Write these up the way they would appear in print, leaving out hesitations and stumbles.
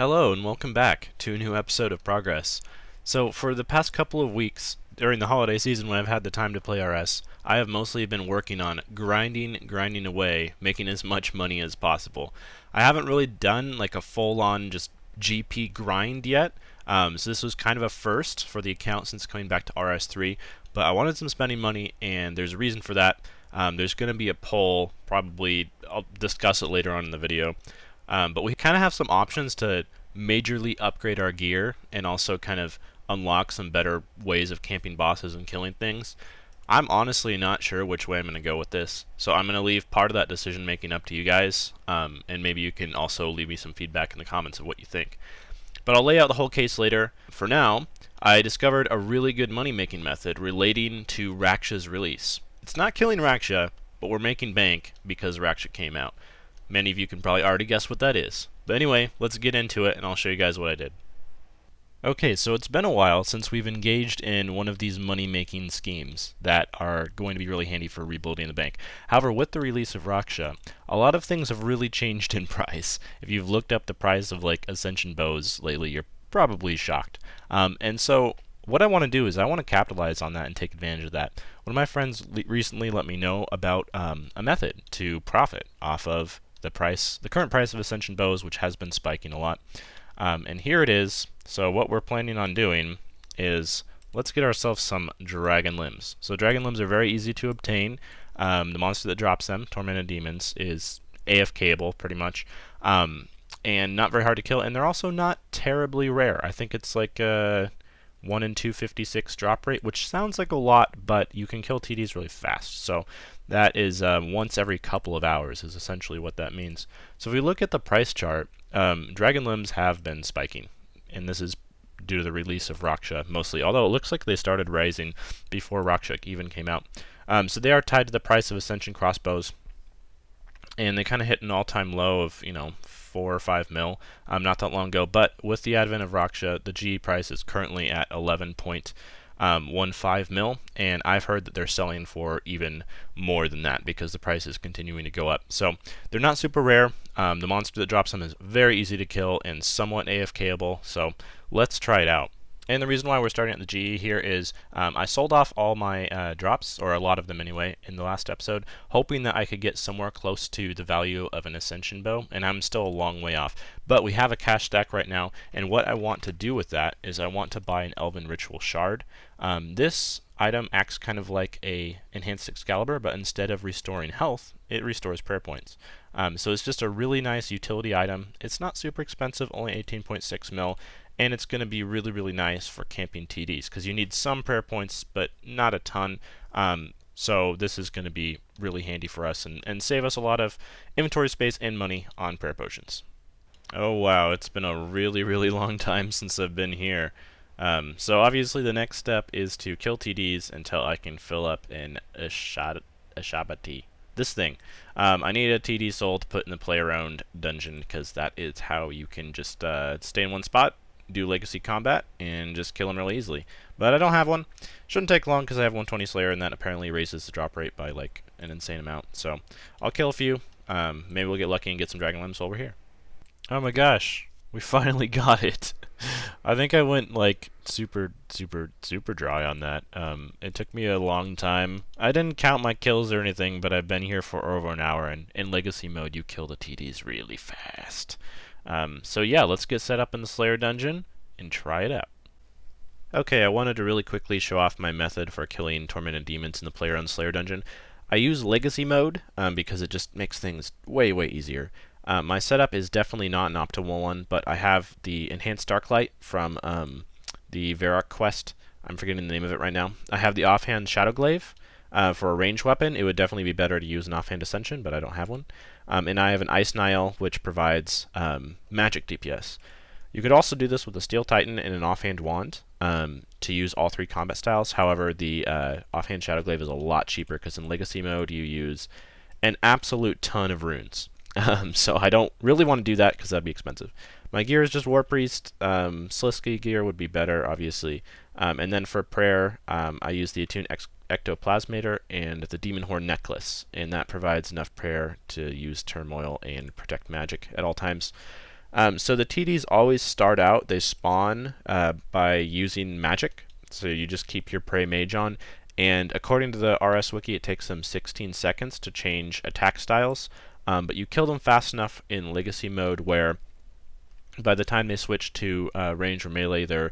Hello and welcome back to a new episode of Progress. So for the past couple of weeks during the holiday season when I've had the time to play RS, I have mostly been working on grinding away, making as much money as possible. I haven't really done like a full-on just GP grind yet, so this was kind of a first for the account since coming back to RS3, but I wanted some spending money and there's a reason for that. There's going to be a poll, probably I'll discuss it later on in the video. But we kind of have some options to majorly upgrade our gear and also kind of unlock some better ways of camping bosses and killing things. I'm honestly not sure which way I'm going to go with this, so I'm going to leave part of that decision making up to you guys, and maybe you can also leave me some feedback in the comments of what you think. But I'll lay out the whole case later. For now, I discovered a really good money making method relating to Raksha's release. It's not killing Raksha, but we're making bank because Raksha came out. Many of you can probably already guess what that is. But anyway, let's get into it and I'll show you guys what I did. Okay, so it's been a while since we've engaged in one of these money-making schemes that are going to be really handy for rebuilding the bank. However, with the release of Raksha, a lot of things have really changed in price. If you've looked up the price of like Ascension bows lately, you're probably shocked. And so what I want to do is I want to capitalize on that and take advantage of that. One of my friends recently let me know about a method to profit off of the current price of Ascension bows, which has been spiking a lot. And here it is. So what we're planning on doing is let's get ourselves some dragon limbs. So dragon limbs are very easy to obtain. The monster that drops them, Tormented demons, is AFKable pretty much, and not very hard to kill. And they're also not terribly rare. I think it's like a 1 in 256 drop rate, which sounds like a lot, but you can kill TDs really fast. So that is once every couple of hours is essentially what that means. So if we look at the price chart, dragon limbs have been spiking, and this is due to the release of Raksha mostly, although it looks like they started rising before Raksha even came out. So they are tied to the price of Ascension crossbows, and they kind of hit an all-time low of 4 or 5 mil not that long ago. But with the advent of Raksha, the GE price is currently at 11.15 mil, and I've heard that they're selling for even more than that because the price is continuing to go up. So they're not super rare. The monster that drops them is very easy to kill and somewhat AFKable, so let's try it out. And the reason why we're starting at the GE here is I sold off all my drops, or a lot of them anyway, in the last episode, hoping that I could get somewhere close to the value of an Ascension bow, and I'm still a long way off. But we have a cash stack right now, and what I want to do with that is I want to buy an Elven Ritual Shard. This item acts kind of like a Enhanced Excalibur, but instead of restoring health, it restores prayer points. So it's just a really nice utility item. It's not super expensive, only 18.6 mil. And it's going to be really, really nice for camping TDs because you need some prayer points, but not a ton. So this is going to be really handy for us and save us a lot of inventory space and money on prayer potions. Oh wow, it's been a really, really long time since I've been here. So obviously the next step is to kill TDs until I can fill up an Ashabati. This thing. I need a TD soul to put in the play around dungeon because that is how you can just stay in one spot, do legacy combat, and just kill them really easily. But I don't have one. Shouldn't take long because I have 120 Slayer, and that apparently raises the drop rate by like an insane amount. So I'll kill a few. Maybe we'll get lucky and get some dragon limbs while we're here. Oh my gosh, we finally got it. I think I went like super dry on that. It took me a long time. I didn't count my kills or anything, but I've been here for over an hour, and in legacy mode you kill the TDs really fast. So yeah, let's get set up in the Slayer dungeon and try it out. Okay, I wanted to really quickly show off my method for killing Tormented demons in the player on Slayer dungeon. I use legacy mode because it just makes things way easier. My setup is definitely not an optimal one, but I have the Enhanced Darklight from the Varrock quest. I'm forgetting the name of it right now. I have the offhand Shadowglaive. For a ranged weapon, it would definitely be better to use an offhand Ascension, but I don't have one. And I have an Ice Nile, which provides magic DPS. You could also do this with a Steel Titan and an offhand Wand to use all 3 combat styles. However, the offhand Shadowglaive is a lot cheaper because in Legacy mode you use an absolute ton of runes. So I don't really want to do that because that'd be expensive. My gear is just War Priest. Slisky gear would be better, obviously. And then for prayer, I use the Attune Ectoplasmator and the Demon Horn Necklace, and that provides enough prayer to use Turmoil and protect magic at all times. So the TDs always start out, they spawn by using magic. So you just keep your prey mage on. And according to the RS wiki, it takes them 16 seconds to change attack styles. But you kill them fast enough in legacy mode where by the time they switch to range or melee, they're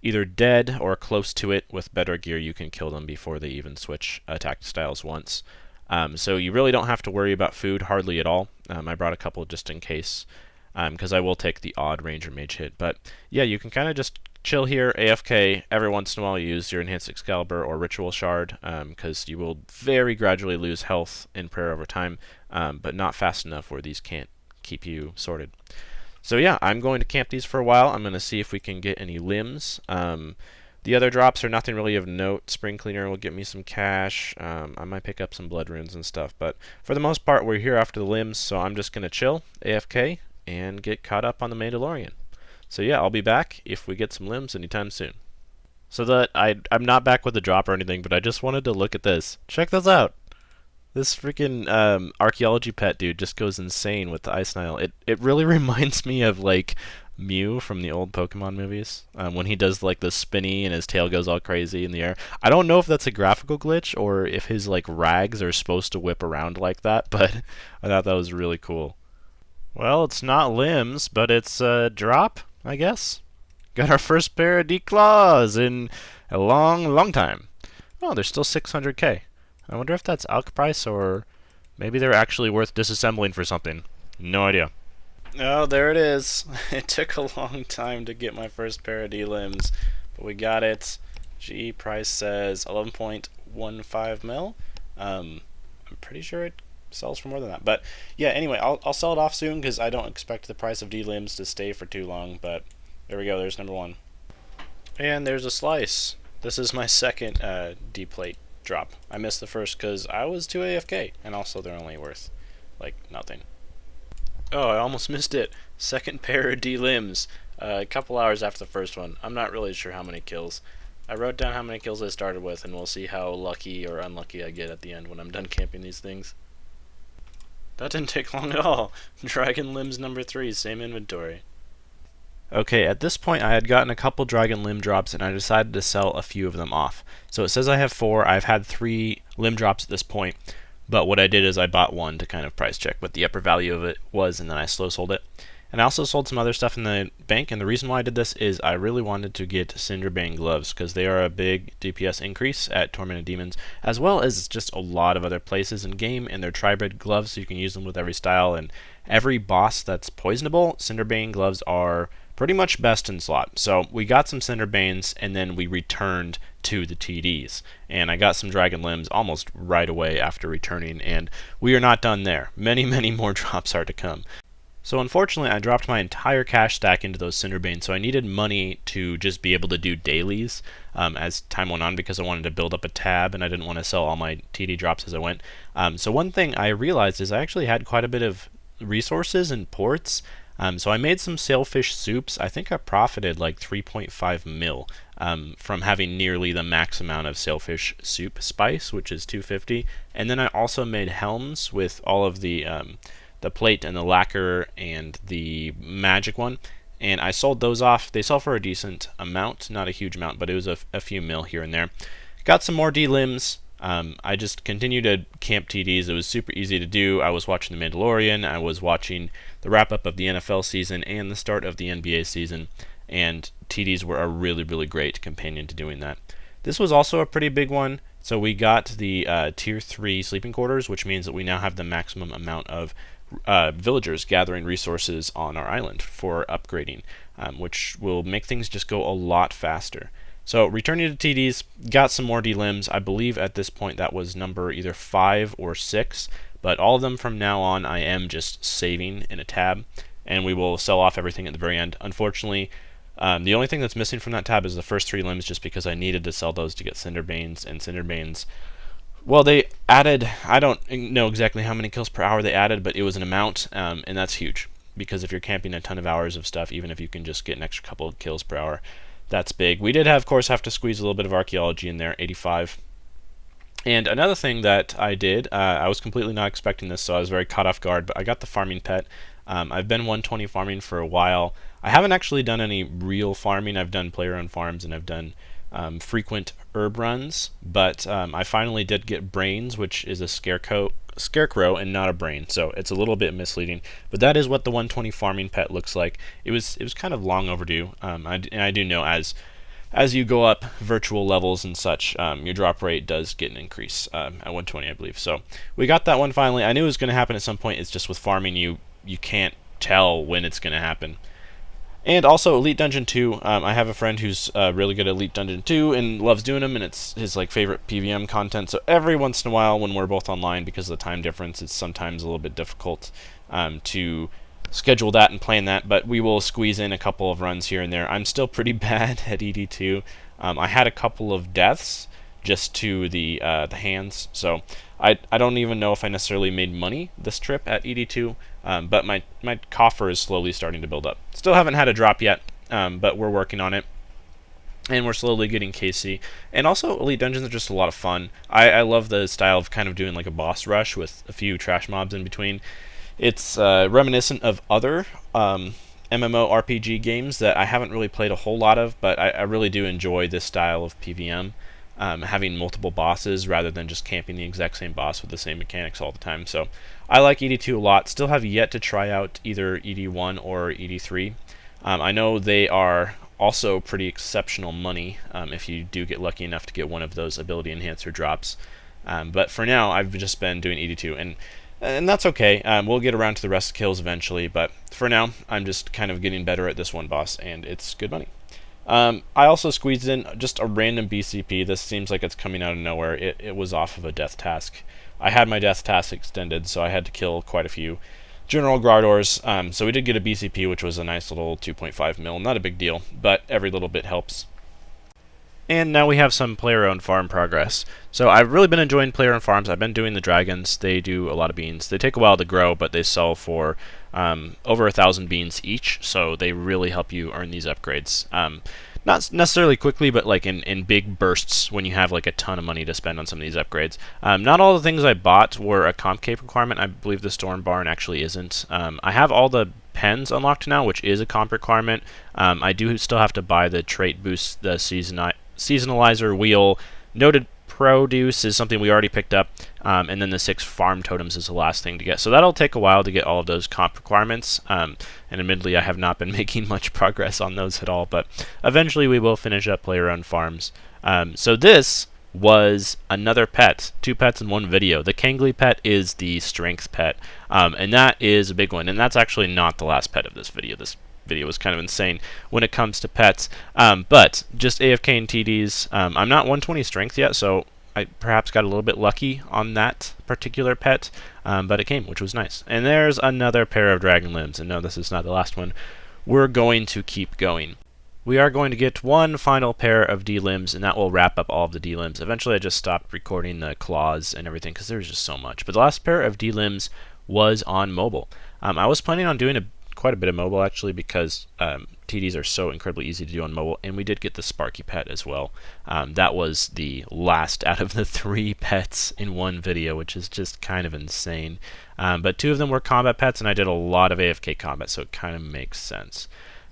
either dead or close to it. With better gear, you can kill them before they even switch attack styles once. So you really don't have to worry about food hardly at all. I brought a couple just in case, because I will take the odd ranger mage hit. But yeah, you can kind of just chill here, AFK. Every once in a while, you use your enhanced Excalibur or ritual shard, because you will very gradually lose health in prayer over time, but not fast enough where these can't keep you sorted. So yeah, I'm going to camp these for a while. I'm going to see if we can get any limbs. The other drops are nothing really of note. Spring Cleaner will get me some cash. I might pick up some blood runes and stuff. But for the most part, we're here after the limbs, so I'm just going to chill, AFK, and get caught up on the Mandalorian. So yeah, I'll be back if we get some limbs anytime soon. So that I'm not back with the drop or anything, but I just wanted to look at this. Check this out. This freaking archaeology pet dude just goes insane with the Ice Nile. It really reminds me of like Mew from the old Pokemon movies, when he does like the spinny and his tail goes all crazy in the air. I don't know if that's a graphical glitch or if his like rags are supposed to whip around like that, but I thought that was really cool. Well, it's not limbs, but it's a drop, I guess. Got our first pair of D-Claws in a long, long time. Oh, they're still 600k. I wonder if that's ALC price or maybe they're actually worth disassembling for something. No idea. Oh, there it is. It took a long time to get my first pair of D-limbs, but we got it. GE price says 11.15 mil. I'm pretty sure it sells for more than that. But yeah, anyway, I'll sell it off soon because I don't expect the price of D-limbs to stay for too long, but there we go, there's number one. And there's a slice. This is my second D-plate drop. I missed the first because I was too AFK, and also they're only worth like nothing. Oh, I almost missed it. Second pair of D-limbs. A couple hours after the first one. I'm not really sure how many kills. I wrote down how many kills I started with, and we'll see how lucky or unlucky I get at the end when I'm done camping these things. That didn't take long at all. Dragon limbs number 3, same inventory. Okay, at this point I had gotten a couple dragon limb drops and I decided to sell a few of them off. So it says I have 4, I've had 3 limb drops at this point, but what I did is I bought one to kind of price check what the upper value of it was, and then I slow sold it. And I also sold some other stuff in the bank, and the reason why I did this is I really wanted to get Cinderbane gloves because they are a big DPS increase at Tormented Demons, as well as just a lot of other places in game, and they're tribrid gloves so you can use them with every style, and every boss that's poisonable, Cinderbane gloves are pretty much best in slot. So we got some Cinderbanes, and then we returned to the TDs. And I got some Dragon Limbs almost right away after returning, and we are not done there. Many, many more drops are to come. So unfortunately, I dropped my entire cash stack into those Cinderbanes, so I needed money to just be able to do dailies as time went on because I wanted to build up a tab, and I didn't want to sell all my TD drops as I went. So one thing I realized is I actually had quite a bit of resources and ports. So I made some sailfish soups. I think I profited like 3.5 mil from having nearly the max amount of sailfish soup spice, which is 250. And then I also made helms with all of the plate and the lacquer and the magic one. And I sold those off. They sell for a decent amount, not a huge amount, but it was a few mil here and there. Got some more D-limbs. I just continued to camp TDs. It was super easy to do. I was watching The Mandalorian. I was watching the wrap-up of the NFL season and the start of the NBA season, and TDs were a really, really great companion to doing that. This was also a pretty big one. So we got the Tier 3 sleeping quarters, which means that we now have the maximum amount of villagers gathering resources on our island for upgrading, which will make things just go a lot faster. So returning to TDs, got some more D-limbs. I believe at this point that was number either 5 or 6, but all of them from now on I am just saving in a tab, and we will sell off everything at the very end. Unfortunately, the only thing that's missing from that tab is the first 3 limbs, just because I needed to sell those to get Cinderbanes, and Cinderbanes, well, they added, I don't know exactly how many kills per hour they added, but it was an amount, and that's huge, because if you're camping a ton of hours of stuff, even if you can just get an extra couple of kills per hour, that's big. We did, of course, have to squeeze a little bit of archaeology in there, 85. And another thing that I did, I was completely not expecting this, so I was very caught off guard, but I got the farming pet. I've been 120 farming for a while. I haven't actually done any real farming. I've done player-owned farms and I've done frequent herb runs, but I finally did get brains, which is a scarecrow and not a brain, so it's a little bit misleading. But that is what the 120 farming pet looks like. It was kind of long overdue. And I do know as you go up virtual levels and such, your drop rate does get an increase at 120, I believe. So we got that one finally. I knew it was going to happen at some point. It's just with farming, you can't tell when it's going to happen. And also Elite Dungeon 2, I have a friend who's really good at Elite Dungeon 2 and loves doing them, and it's his favorite PVM content. So every once in a while, when we're both online, because of the time difference, it's sometimes a little bit difficult to schedule that and plan that. But we will squeeze in a couple of runs here and there. I'm still pretty bad at ED2. I had a couple of deaths just to the hands, so I don't even know if I necessarily made money this trip at ED2. But my coffer is slowly starting to build up. Still haven't had a drop yet, but we're working on it. And we're slowly getting KC. And also, Elite Dungeons are just a lot of fun. I love the style of kind of doing like a boss rush with a few trash mobs in between. It's reminiscent of other MMORPG games that I haven't really played a whole lot of, but I really do enjoy this style of PVM. Having multiple bosses rather than just camping the exact same boss with the same mechanics all the time. So I like ED2 a lot. Still have yet to try out either ED1 or ED3. I know they are also pretty exceptional money if you do get lucky enough to get one of those ability enhancer drops. But for now, I've just been doing ED2, and that's okay. We'll get around to the rest of the kills eventually, but for now, I'm just kind of getting better at this one boss, and it's good money. I also squeezed in just a random BCP. This seems like it's coming out of nowhere. It was off of a death task. I had my death task extended, so I had to kill quite a few General Grardors. So we did get a BCP, which was a nice little 2.5 mil. Not a big deal, but every little bit helps. And now we have some player-owned farm progress. So I've really been enjoying player-owned farms. I've been doing the dragons. They do a lot of beans. They take a while to grow, but they sell for over 1,000 beans each, so they really help you earn these upgrades. Not necessarily quickly, but like in big bursts when you have like a ton of money to spend on some of these upgrades. Not all the things I bought were a comp cape requirement. I believe the Storm Barn actually isn't. I have all the pens unlocked now, which is a comp requirement. I do still have to buy the trait boost, the seasonalizer wheel. Noted produce is something we already picked up, and then the 6 farm totems is the last thing to get. So that'll take a while to get all of those comp requirements, and admittedly I have not been making much progress on those at all, but eventually we will finish up player-owned farms. So this was another pet, 2 pets in one video. The Kangli pet is the strength pet, and that is a big one, and that's actually not the last pet of this video. This video was kind of insane when it comes to pets, but just AFK and TDs. I'm not 120 strength yet, so I perhaps got a little bit lucky on that particular pet, but it came, which was nice. And there's another pair of dragon limbs, and no, this is not the last one. We're going to keep going. We are going to get one final pair of D limbs, and that will wrap up all of the D limbs. Eventually I just stopped recording the claws and everything because there was just so much. But the last pair of D limbs was on mobile. I was planning on doing quite a bit of mobile actually, because TDs are so incredibly easy to do on mobile, and we did get the Sparky pet as well. That was the last out of the 3 pets in one video, which is just kind of insane. But 2 of them were combat pets, and I did a lot of AFK combat, so it kind of makes sense.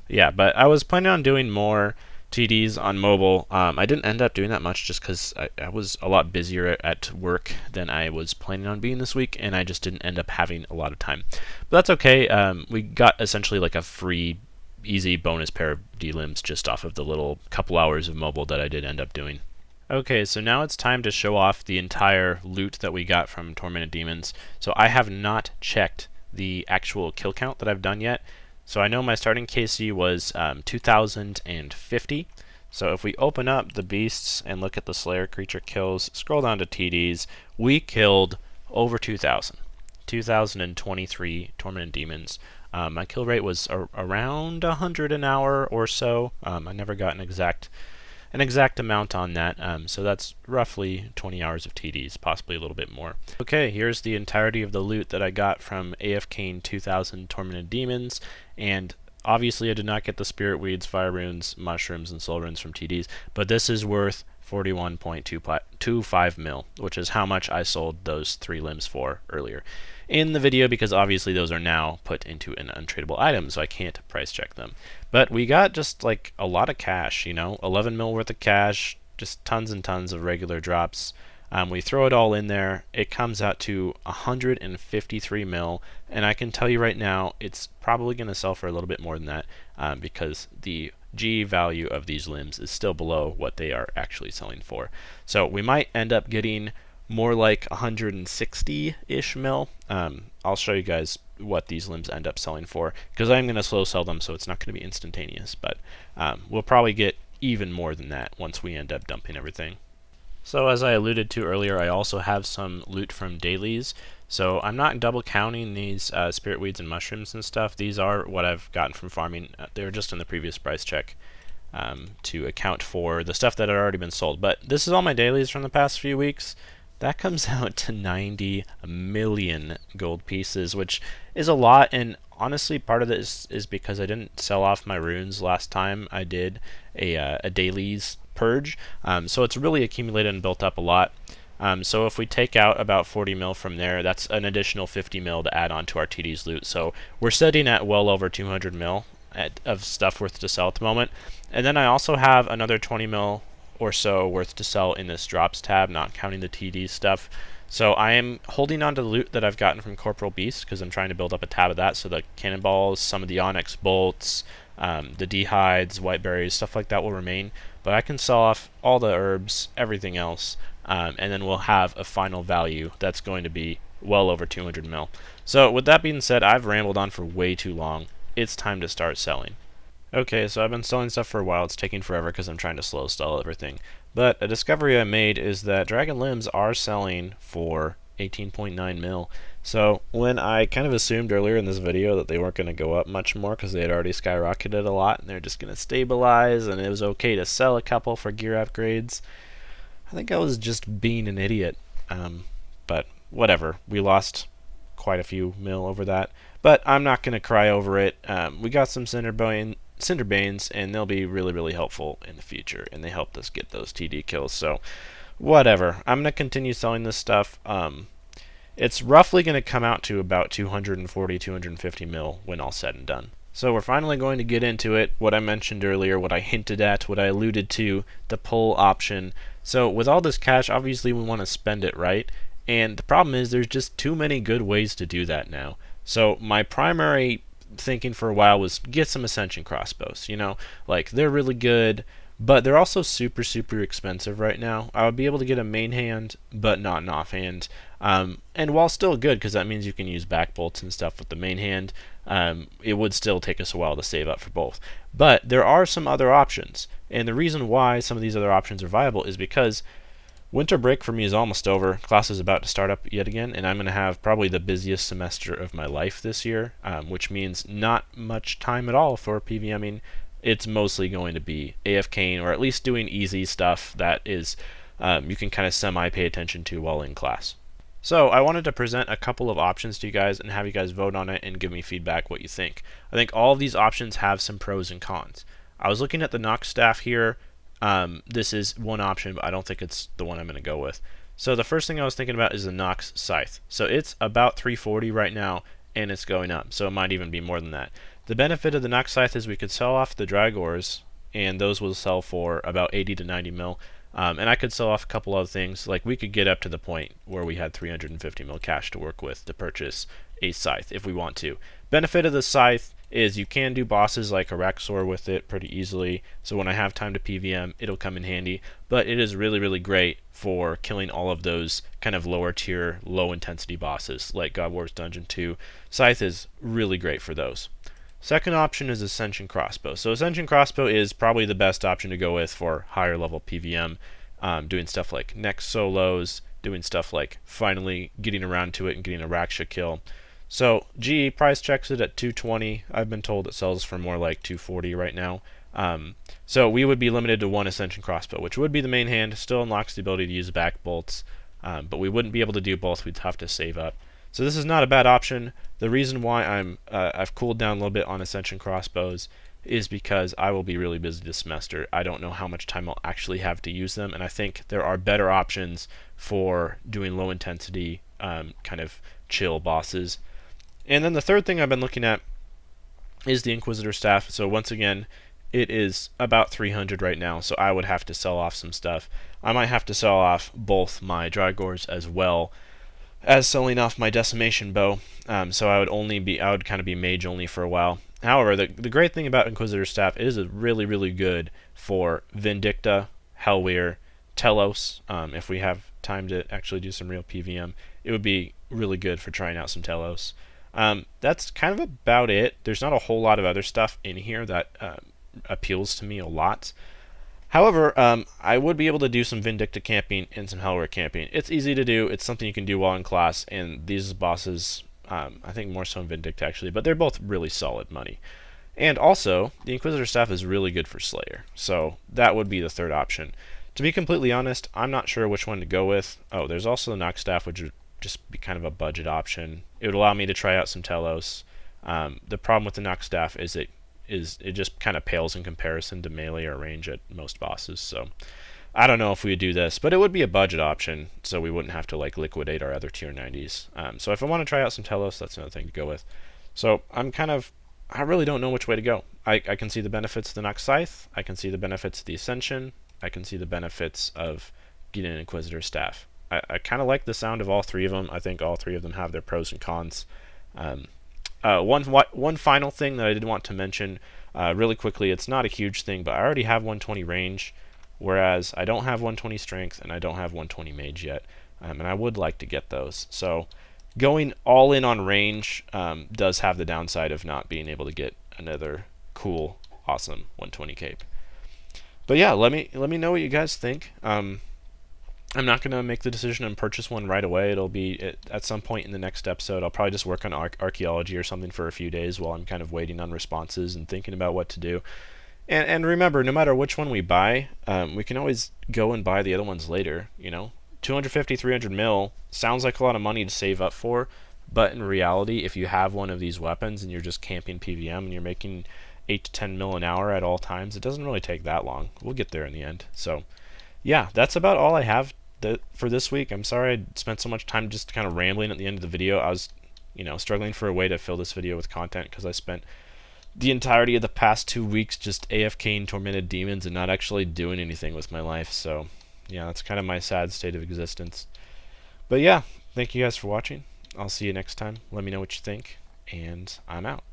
Yeah, but I was planning on doing more TDs on mobile. I didn't end up doing that much just because I was a lot busier at work than I was planning on being this week, and I just didn't end up having a lot of time. But that's okay. We got essentially like a free, easy bonus pair of D-limbs just off of the little couple hours of mobile that I did end up doing. Okay, so now it's time to show off the entire loot that we got from Tormented Demons. So I have not checked the actual kill count that I've done yet. So I know my starting KC was 2,050. So if we open up the beasts and look at the Slayer creature kills, scroll down to TDs, we killed over 2,000. 2,023 Tormented Demons. My kill rate was around 100 an hour or so. I never got an exact amount on that, so that's roughly 20 hours of TDs, possibly a little bit more. Okay, here's the entirety of the loot that I got from AFKing 2,000 Tormented Demons, and obviously I did not get the Spirit Weeds, Fire Runes, Mushrooms, and Soul Runes from TDs, but this is worth 41.25 mil, which is how much I sold those 3 limbs for earlier in the video, because obviously those are now put into an untradeable item, so I can't price check them. But we got just like a lot of cash, 11 mil worth of cash, just tons and tons of regular drops. We throw it all in there, it comes out to 153 mil, and I can tell you right now it's probably going to sell for a little bit more than that, because the G value of these limbs is still below what they are actually selling for. So we might end up getting more like 160-ish mil. I'll show you guys what these limbs end up selling for, because I'm going to slow sell them, so it's not going to be instantaneous, but we'll probably get even more than that once we end up dumping everything. So as I alluded to earlier, I also have some loot from dailies. So I'm not double counting these spirit weeds and mushrooms and stuff. These are what I've gotten from farming. They were just in the previous price check to account for the stuff that had already been sold. But this is all my dailies from the past few weeks. That comes out to 90 million gold pieces, which is a lot. And honestly, part of this is because I didn't sell off my runes last time I did a dailies purge, so it's really accumulated and built up a lot. So if we take out about 40 mil from there, that's an additional 50 mil to add on to our TD's loot. So we're sitting at well over 200 mil of stuff worth to sell at the moment. And then I also have another 20 mil or so worth to sell in this drops tab, not counting the TD stuff. So I am holding on to the loot that I've gotten from Corporal Beast, because I'm trying to build up a tab of that. So the cannonballs, some of the onyx bolts, the dehides, white berries, stuff like that will remain. But I can sell off all the herbs, everything else, and then we'll have a final value that's going to be well over 200 mil. So with that being said, I've rambled on for way too long. It's time to start selling. Okay, so I've been selling stuff for a while. It's taking forever because I'm trying to slow sell everything. But a discovery I made is that dragon limbs are selling for 18.9 mil. So when I kind of assumed earlier in this video that they weren't going to go up much more because they had already skyrocketed a lot and they're just going to stabilize and it was okay to sell a couple for gear upgrades, I think I was just being an idiot. But whatever, we lost quite a few mil over that. But I'm not going to cry over it. We got some Cinderbanes, and they'll be really, really helpful in the future, and they helped us get those TD kills. So whatever, I'm going to continue selling this stuff. It's roughly going to come out to about 240, 250 mil when all said and done. So we're finally going to get into it, what I mentioned earlier, what I hinted at, what I alluded to, the pull option. So with all this cash, obviously we want to spend it right, and the problem is there's just too many good ways to do that now. So my primary thinking for a while was get some Ascension crossbows, like they're really good, but they're also super, super expensive right now. I would be able to get a main hand, but not an offhand. And while still good, because that means you can use back bolts and stuff with the main hand, it would still take us a while to save up for both. But there are some other options, and the reason why some of these other options are viable is because winter break for me is almost over. Class is about to start up yet again, and I'm going to have probably the busiest semester of my life this year, which means not much time at all for PVMing. It's mostly going to be AFKing, or at least doing easy stuff that is you can kind of semi-pay attention to while in class. So I wanted to present a couple of options to you guys and have you guys vote on it and give me feedback what you think. I think all of these options have some pros and cons. I was looking at the Nox staff here. This is one option, but I don't think it's the one I'm going to go with. So the first thing I was thinking about is the Nox scythe. So it's about 340 right now, and it's going up, so it might even be more than that. The benefit of the Nox scythe is we could sell off the Dragors, and those will sell for about 80 to 90 mil. And I could sell off a couple other things, like we could get up to the point where we had 350 mil cash to work with to purchase a scythe if we want to. Benefit of the scythe is you can do bosses like Araxor with it pretty easily, so when I have time to PVM, it'll come in handy, but it is really, really great for killing all of those kind of lower tier, low intensity bosses like God Wars Dungeon 2. Scythe is really great for those. Second option is Ascension Crossbow. So Ascension Crossbow is probably the best option to go with for higher level PVM, doing stuff like next solos, doing stuff like finally getting around to it and getting a Raksha kill. So GE price checks it at 220. I've been told it sells for more like 240 right now. So we would be limited to one Ascension Crossbow, which would be the main hand. Still unlocks the ability to use back bolts, but we wouldn't be able to do both. We'd have to save up. So this is not a bad option. The reason why I've cooled down a little bit on Ascension Crossbows is because I will be really busy this semester. I don't know how much time I'll actually have to use them, and I think there are better options for doing low intensity, kind of chill bosses. And then the third thing I've been looking at is the Inquisitor staff. So once again, it is about 300 right now, so I would have to sell off some stuff. I might have to sell off both my Drygores as well as selling off my Decimation Bow. So I would kind of be mage only for a while. However, the great thing about Inquisitor staff is it's really, really good for Vindicta, Hellweir, Telos. If we have time to actually do some real PVM, it would be really good for trying out some Telos. That's kind of about it. There's not a whole lot of other stuff in here that appeals to me a lot. However, I would be able to do some Vindicta camping and some Hellweir camping. It's easy to do. It's something you can do while in class, and these bosses, I think more so in Vindicta actually, but they're both really solid money. And also, the Inquisitor staff is really good for Slayer, so that would be the third option. To be completely honest, I'm not sure which one to go with. Oh, there's also the Nox staff, which would just be kind of a budget option. It would allow me to try out some Telos. The problem with the Nox staff is it just kind of pales in comparison to melee or range at most bosses. So I don't know if we would do this, but it would be a budget option, so we wouldn't have to like liquidate our other tier 90s. So if I want to try out some Telos, that's another thing to go with. So I really don't know which way to go. I can see the benefits of the Nox Scythe. I can see the benefits of the Ascension. I can see the benefits of getting an Inquisitor staff. I kind of like the sound of all three of them. I think all three of them have their pros and cons. One final thing that I did want to mention really quickly, it's not a huge thing, but I already have 120 range, whereas I don't have 120 strength and I don't have 120 mage yet, and I would like to get those. So going all in on range does have the downside of not being able to get another cool, awesome 120 cape. But yeah, let me know what you guys think. I'm not going to make the decision and purchase one right away. It'll be at some point in the next episode. I'll probably just work on archaeology or something for a few days while I'm kind of waiting on responses and thinking about what to do. And remember, no matter which one we buy, we can always go and buy the other ones later. 250, 300 mil sounds like a lot of money to save up for, but in reality, if you have one of these weapons and you're just camping PVM and you're making 8 to 10 mil an hour at all times, it doesn't really take that long. We'll get there in the end. So yeah, that's about all I have for this week. I'm sorry I spent so much time just kind of rambling at the end of the video. I was, struggling for a way to fill this video with content because I spent the entirety of the past 2 weeks just AFKing Tormented Demons and not actually doing anything with my life. So, yeah, that's kind of my sad state of existence. But yeah, thank you guys for watching. I'll see you next time. Let me know what you think, and I'm out.